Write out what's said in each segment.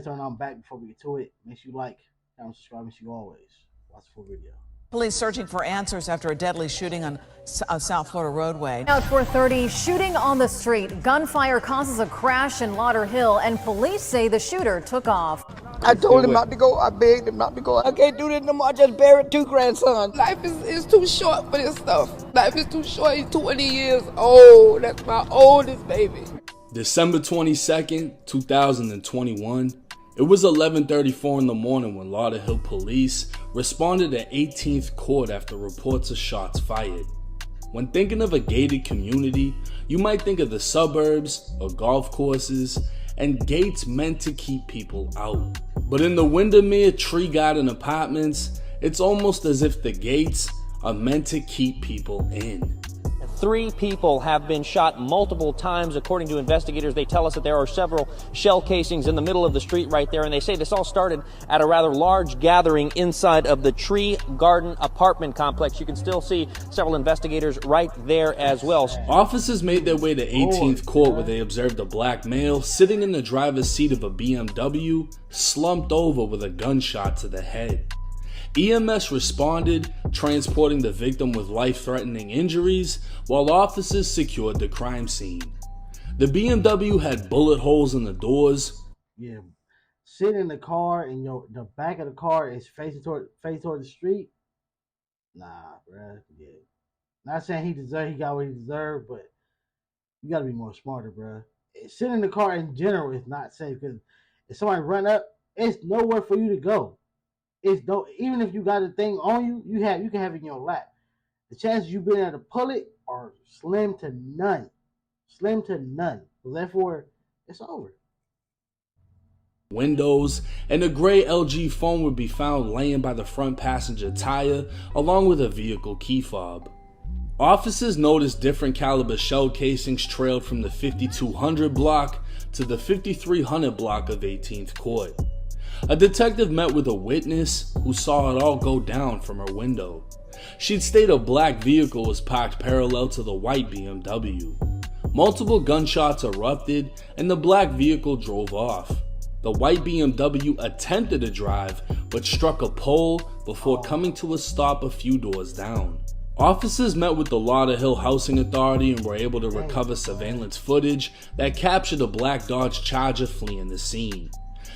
tell you something. I'm back before we get to it. Make sure you like, comment, subscribe, and see you always watch the full video. Police searching for answers after a deadly shooting on a South Florida roadway. At 4:30, shooting on the street. Gunfire causes a crash in Lauderhill, and police say the shooter took off. I told him not to go. I begged him not to go. I can't do this no more. I just buried 2 grandsons. Life is too short for this stuff. Life is too short. He's 20 years old. That's my oldest baby. December 22nd, 2021. It was 11:34 in the morning when Lauderhill police responded at 18th Court after reports of shots fired. When thinking of a gated community, you might think of the suburbs or golf courses and gates meant to keep people out. But in the Windermere Tree Garden Apartments, it's almost as if the gates are meant to keep people in. 3 people have been shot multiple times. According to investigators, they tell us that there are several shell casings in the middle of the street right there, and they say this all started at a rather large gathering inside of the Tree Garden apartment complex. You can still see several investigators right there as well. Officers made their way to 18th Court where they observed a black male sitting in the driver's seat of a BMW, slumped over with a gunshot to the head. EMS responded, transporting the victim with life-threatening injuries, while officers secured the crime scene. The BMW had bullet holes in the doors. Yeah, sit in the car and the back of the car is facing toward the street. Nah, bruh. Yeah. Not saying he got what he deserved, but you gotta be more smarter, bruh. Sitting in the car in general is not safe because if somebody run up, it's nowhere for you to go. Even if you got a thing on you, you can have it in your lap. The chances you being able to pull it are slim to none. Slim to none. So therefore, it's over. Windows, and a gray LG phone would be found laying by the front passenger tire, along with a vehicle key fob. Officers noticed different caliber shell casings trailed from the 5200 block to the 5300 block of 18th Court. A detective met with a witness who saw it all go down from her window. She'd state a black vehicle was parked parallel to the white BMW. Multiple gunshots erupted and the black vehicle drove off. The white BMW attempted to drive but struck a pole before coming to a stop a few doors down. Officers met with the Lauderhill Housing Authority and were able to recover surveillance footage that captured a black Dodge Charger fleeing the scene.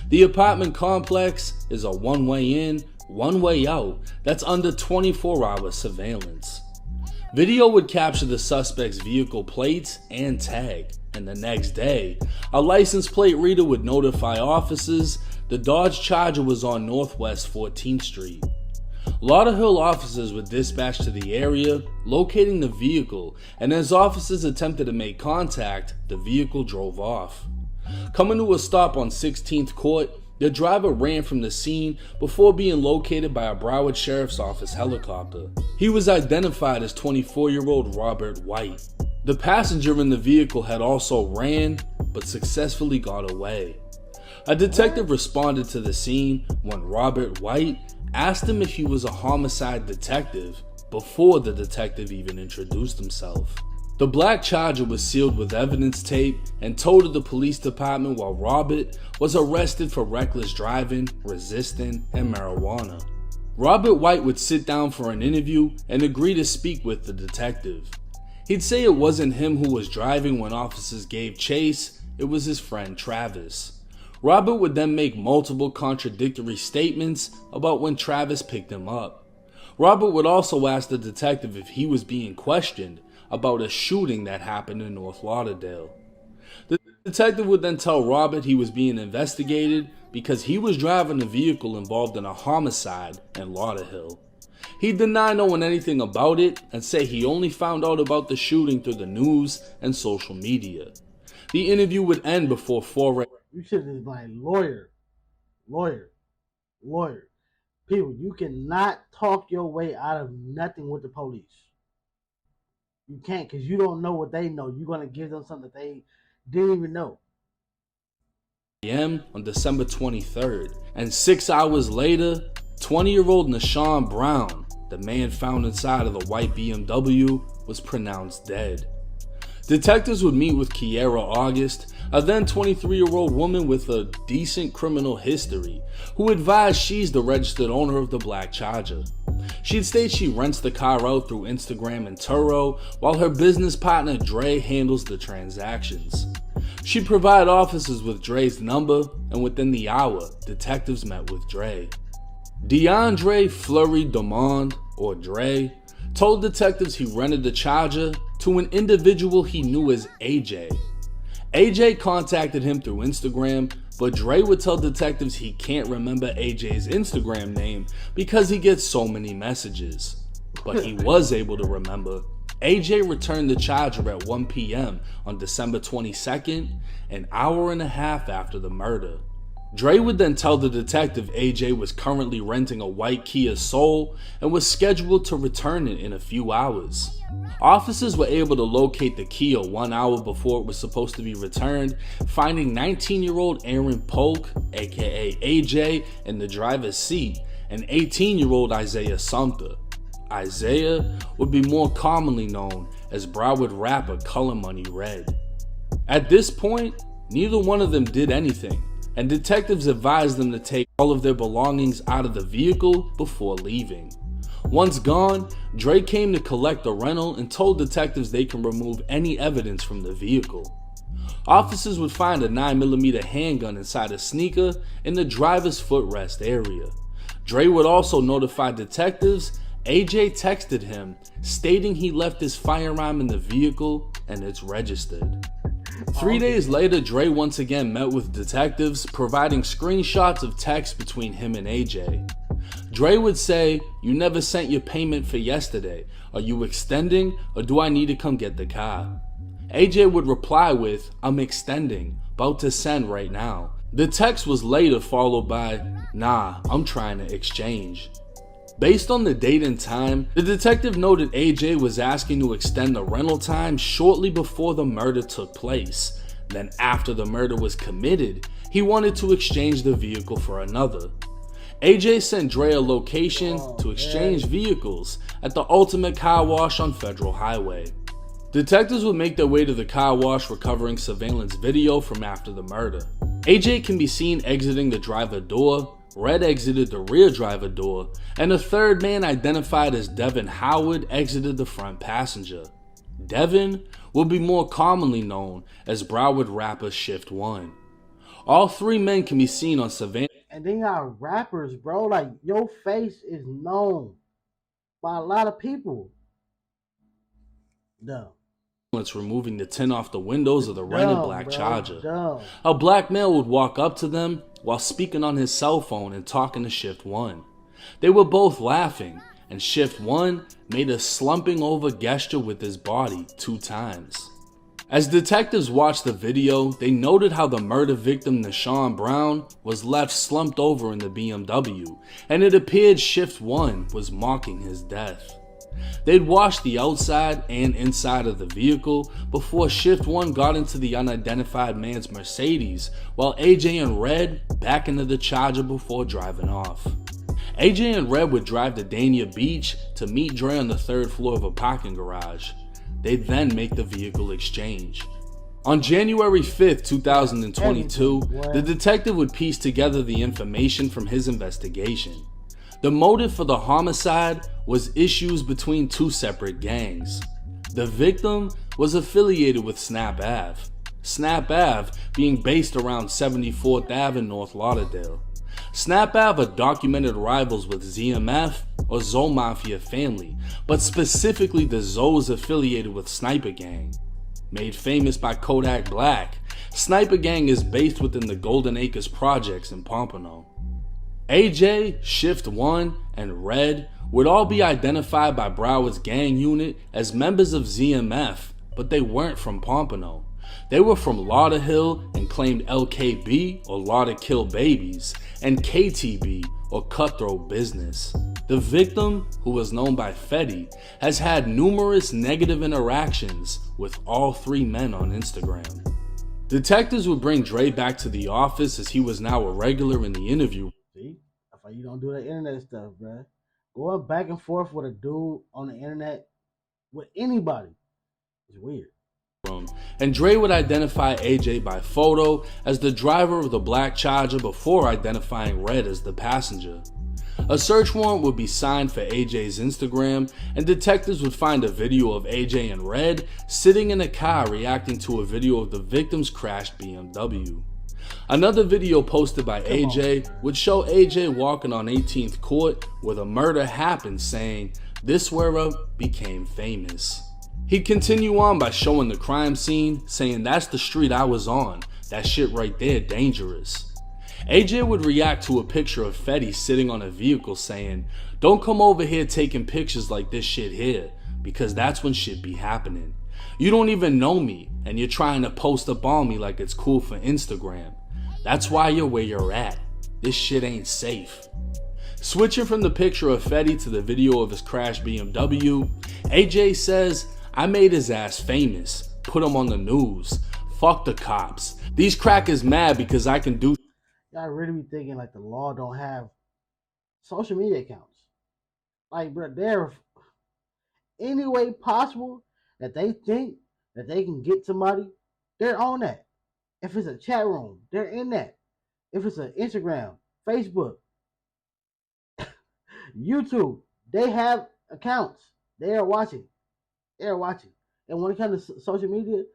The apartment complex is a one-way in, one-way out that's under 24-hour surveillance. Video would capture the suspect's vehicle plates and tag, and the next day, a license plate reader would notify officers the Dodge Charger was on Northwest 14th Street. Lauderhill officers were dispatched to the area, locating the vehicle, and as officers attempted to make contact, the vehicle drove off. Coming to a stop on 16th Court, the driver ran from the scene before being located by a Broward Sheriff's Office helicopter. He was identified as 24-year-old Robert White. The passenger in the vehicle had also ran, but successfully got away. A detective responded to the scene when Robert White asked him if he was a homicide detective before the detective even introduced himself. The black Charger was sealed with evidence tape and towed to the police department while Robert was arrested for reckless driving, resisting, and marijuana. Robert White would sit down for an interview and agree to speak with the detective. He'd say it wasn't him who was driving when officers gave chase, it was his friend Travis. Robert would then make multiple contradictory statements about when Travis picked him up. Robert would also ask the detective if he was being questioned about a shooting that happened in North Lauderdale. The detective would then tell Robert he was being investigated because he was driving a vehicle involved in a homicide in Lauderhill. He'd deny knowing anything about it and say he only found out about the shooting through the news and social media. The interview would end before 4 a.m. You should just be like, lawyer. People, you cannot talk your way out of nothing with the police. You can't, because you don't know what they know. You're going to give them something that they didn't even know. On December 23rd, and 6 hours later, 20-year-old Nashawn Brown, the man found inside of the white BMW, was pronounced dead. Detectives would meet with Kiera August, a then 23-year-old woman with a decent criminal history, who advised she's the registered owner of the black Charger. She'd state she rents the car out through Instagram and Turo, while her business partner Dre handles the transactions. She'd provide officers with Dre's number, and within the hour, detectives met with Dre. DeAndre Fleury Demond, or Dre, told detectives he rented the Charger to an individual he knew as AJ. AJ contacted him through Instagram, but Dre would tell detectives he can't remember AJ's Instagram name because he gets so many messages. But he was able to remember. AJ returned the Charger at 1 p.m. on December 22nd, an hour and a half after the murder. Dre would then tell the detective AJ was currently renting a white Kia Soul and was scheduled to return it in a few hours. Officers were able to locate the Kia 1 hour before it was supposed to be returned, finding 19-year-old Aaron Polk, aka AJ, in the driver's seat, and 18-year-old Isaiah Sumter. Isaiah would be more commonly known as Broward rapper Color Money Red. At this point, neither one of them did anything, and detectives advised them to take all of their belongings out of the vehicle before leaving. Once gone, Dre came to collect the rental and told detectives they can remove any evidence from the vehicle. Officers would find a 9mm handgun inside a sneaker in the driver's footrest area. Dre would also notify detectives AJ texted him stating he left his firearm in the vehicle and it's registered. 3 days later, Dre once again met with detectives, providing screenshots of texts between him and AJ. Dre would say, "You never sent your payment for yesterday. Are you extending or do I need to come get the car?" AJ would reply with, "I'm extending, about to send right now." The text was later followed by, "Nah, I'm trying to exchange." Based on the date and time, the detective noted AJ was asking to extend the rental time shortly before the murder took place. Then after the murder was committed, he wanted to exchange the vehicle for another. AJ sent Dre a location to exchange vehicles at the Ultimate Car Wash on Federal Highway. Detectives would make their way to the car wash, recovering surveillance video from after the murder. AJ can be seen exiting the driver door, Red exited the rear driver door, and a third man identified as Devin Howard exited the front passenger. Devin will be more commonly known as Broward rapper Shift 1. All three men can be seen on surveillance. And then y'all rappers, bro, like your face is known by a lot of people. Dumb. Removing the tint off the windows of the rented black Charger. Dumb. A black male would walk up to them while speaking on his cell phone and talking to Shift 1. They were both laughing, and Shift 1 made a slumping over gesture with his body 2 times. As detectives watched the video, they noted how the murder victim Nashawn Brown was left slumped over in the BMW, and it appeared Shift 1 was mocking his death. They'd washed the outside and inside of the vehicle before Shift 1 got into the unidentified man's Mercedes, while AJ and Red back into the Charger before driving off. AJ and Red would drive to Dania Beach to meet Dre on the 3rd floor of a parking garage. They'd then make the vehicle exchange. On January 5th, 2022, the detective would piece together the information from his investigation. The motive for the homicide was issues between 2 separate gangs. The victim was affiliated with Snap Ave. Snap Ave being based around 74th Ave in North Lauderdale. Snap Ave are documented rivals with ZMF or Zoe Mafia family, but specifically the Zoes affiliated with Sniper Gang. Made famous by Kodak Black, Sniper Gang is based within the Golden Acres projects in Pompano. AJ, Shift 1, and Red would all be identified by Broward's gang unit as members of ZMF, but they weren't from Pompano. They were from Lauderhill and claimed LKB or Lauder Kill Babies and KTB or Cutthroat Business. The victim, who was known by Fetty, has had numerous negative interactions with all 3 men on Instagram. Detectives would bring Dre back to the office as he was now a regular in the interview. See? That's why you don't do that internet stuff, bro. Going back and forth with a dude on the internet with anybody is weird. from, and Dre would identify AJ by photo as the driver of the black Charger before identifying Red as the passenger. A search warrant would be signed for AJ's Instagram, and detectives would find a video of AJ and Red sitting in a car reacting to a video of the victim's crashed BMW. Another video posted by AJ would show AJ walking on 18th Court where the murder happened, saying, "This where became famous." He'd continue on by showing the crime scene, saying, "That's the street I was on. That shit right there dangerous." AJ would react to a picture of Fetty sitting on a vehicle saying, "Don't come over here taking pictures like this shit here, because that's when shit be happening. You don't even know me, and you're trying to post up on me like it's cool for Instagram. That's why you're where you're at. This shit ain't safe." Switching from the picture of Fetty to the video of his crashed BMW, AJ says, "I made his ass famous, put him on the news. Fuck the cops. These crackers mad because I can do..." Y'all really be thinking like the law don't have social media accounts. Like, bro, there any way possible that they think that they can get somebody, they're on that. If it's a chat room, they're in that. If it's an Instagram, Facebook, YouTube, they have accounts. They are watching. They are watching. And when it comes to social media,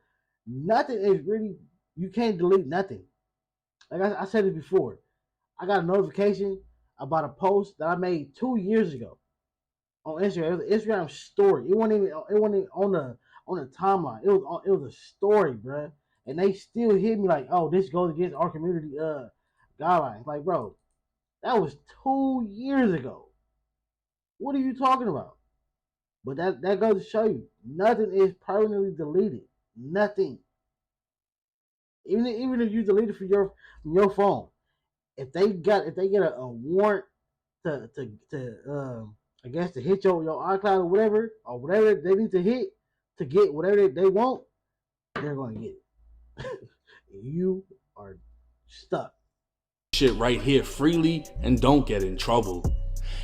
nothing is really, you can't delete nothing. Like I said it before, I got a notification about a post that I made 2 years ago on Instagram. It was an Instagram story. It wasn't even on the timeline. It was a story, bro. And they still hit me like, "Oh, this goes against our community guidelines." Like, bro, that was 2 years ago. What are you talking about? But that goes to show you, nothing is permanently deleted. Nothing. Even if you delete it from your phone, if they get a warrant to I guess to hit your iCloud or whatever they need to hit to get whatever they want, they're gonna get it. You are stuck. Shit right here freely and don't get in trouble.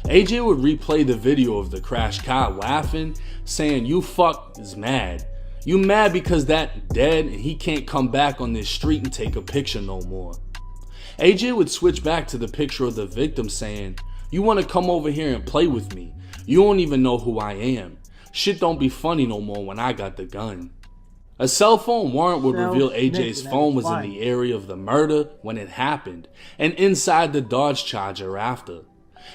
AJ would replay the video of the crashed car laughing, saying, "You fuck is mad. You mad because that dead and he can't come back on this street and take a picture no more." AJ would switch back to the picture of the victim saying, "You want to come over here and play with me? You don't even know who I am. Shit don't be funny no more when I got the gun." A cell phone warrant would reveal AJ's phone was in the area of the murder when it happened and inside the Dodge Charger after.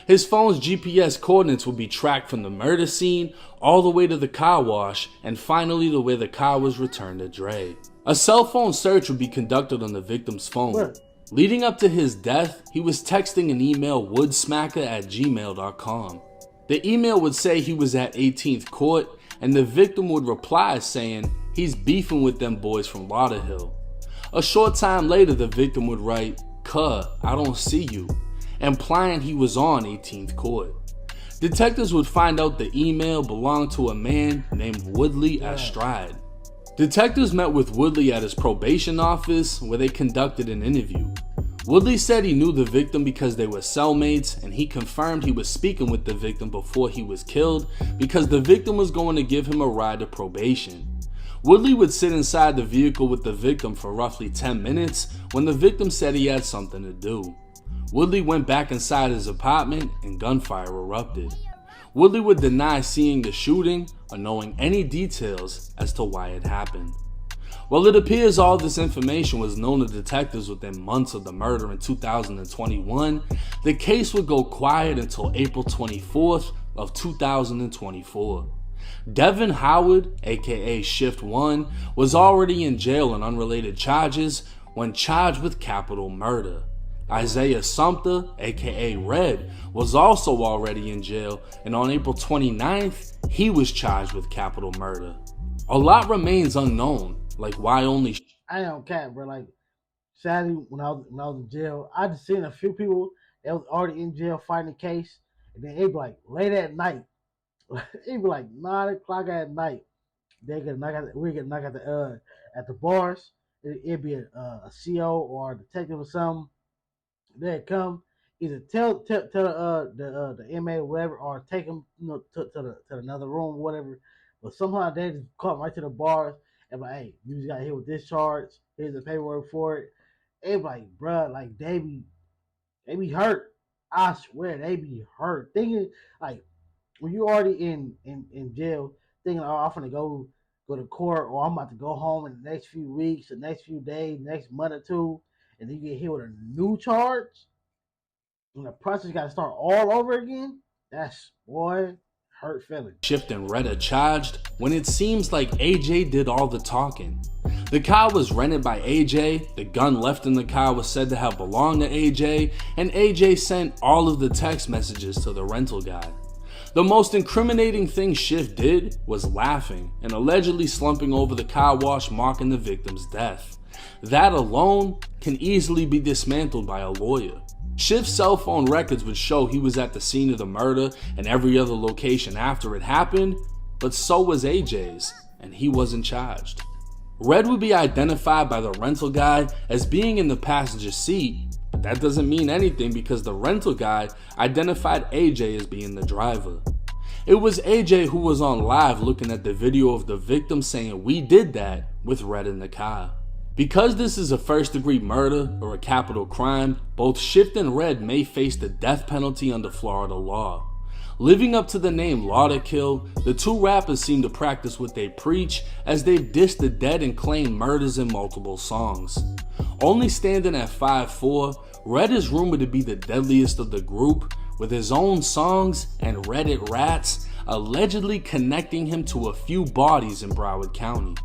His phone's GPS coordinates would be tracked from the murder scene all the way to the car wash and finally to where the car was returned to Dre. A cell phone search would be conducted on the victim's phone. What? Leading up to his death, he was texting an email woodsmacker@gmail.com. The email would say he was at 18th Court and the victim would reply saying he's beefing with them boys from Lauderhill. A short time later, the victim would write, "Cuh, I don't see you," implying he was on 18th Court. Detectives would find out the email belonged to a man named Woodley Astride. Detectives met with Woodley at his probation office where they conducted an interview. Woodley said he knew the victim because they were cellmates, and he confirmed he was speaking with the victim before he was killed because the victim was going to give him a ride to probation. Woodley would sit inside the vehicle with the victim for roughly 10 minutes when the victim said he had something to do. Woodley went back inside his apartment and gunfire erupted. Woodley would deny seeing the shooting or knowing any details as to why it happened. Well, it appears all this information was known to detectives within months of the murder in 2021. The case would go quiet until April 24th of 2024. Devin Howard, aka Shift 1, was already in jail on unrelated charges when charged with capital murder. Isaiah Sumter, aka Red, was also already in jail, and on April 29th, he was charged with capital murder. A lot remains unknown, like why only... I don't care, bro. Like, sadly, when I was in jail, I just seen a few people that was already in jail fighting the case, and then it'd be like late at night. It'd be like 9 o'clock at night. We get knocked at the bars. It'd be a CO or a detective or something. They'd come, either tell the inmate or whatever, or take him to another room or whatever. But somehow they just come right to the bars and like, hey, you just got hit with this charge. Here's the paperwork for it. And like, bruh, like they be hurt. I swear they be hurt. Thinking like when you already in jail, thinking, oh, I'm gonna go to court, or I'm about to go home in the next few weeks, the next few days, next month or two, and then you get hit with a new charge, and the process got to start all over again. That's, boy, hurt feeling. Shift and Red are charged when it seems like AJ did all the talking. The car was rented by AJ, the gun left in the car was said to have belonged to AJ, and AJ sent all of the text messages to the rental guy. The most incriminating thing Shift did was laughing and allegedly slumping over the car wash marking the victim's death. That alone can easily be dismantled by a lawyer. Shift's cell phone records would show he was at the scene of the murder and every other location after it happened, but so was AJ's, and he wasn't charged. Red would be identified by the rental guy as being in the passenger seat, but that doesn't mean anything because the rental guy identified AJ as being the driver. It was AJ who was on live looking at the video of the victim saying we did that with Red in the car. Because this is a first-degree murder or a capital crime, both Shift and Red may face the death penalty under Florida law. Living up to the name Law to Kill, the two rappers seem to practice what they preach as they've dissed the dead and claimed murders in multiple songs. Only standing at 5'4", Red is rumored to be the deadliest of the group, with his own songs and Reddit rats allegedly connecting him to a few bodies in Broward County.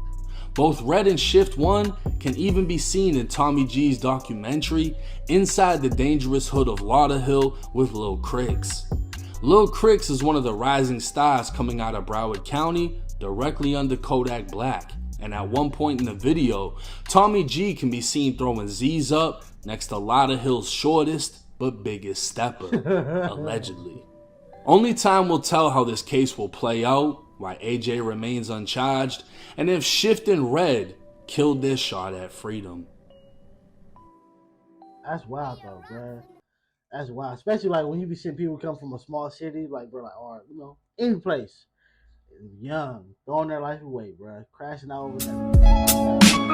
Both Red and Shift 1 can even be seen in Tommy G's documentary, Inside the Dangerous Hood of Lauderhill with Lil Cricks. Lil Cricks is one of the rising stars coming out of Broward County, directly under Kodak Black, and at one point in the video, Tommy G can be seen throwing Z's up next to Lauderhill's shortest but biggest stepper, allegedly. Only time will tell how this case will play out, why AJ remains uncharged, and if Shift and Red killed their shot at freedom. That's wild though, bro. That's wild. Especially like when you be seeing people come from a small city, like, bro, like, or, you know, any place, young, throwing their life away, bro, crashing out over there.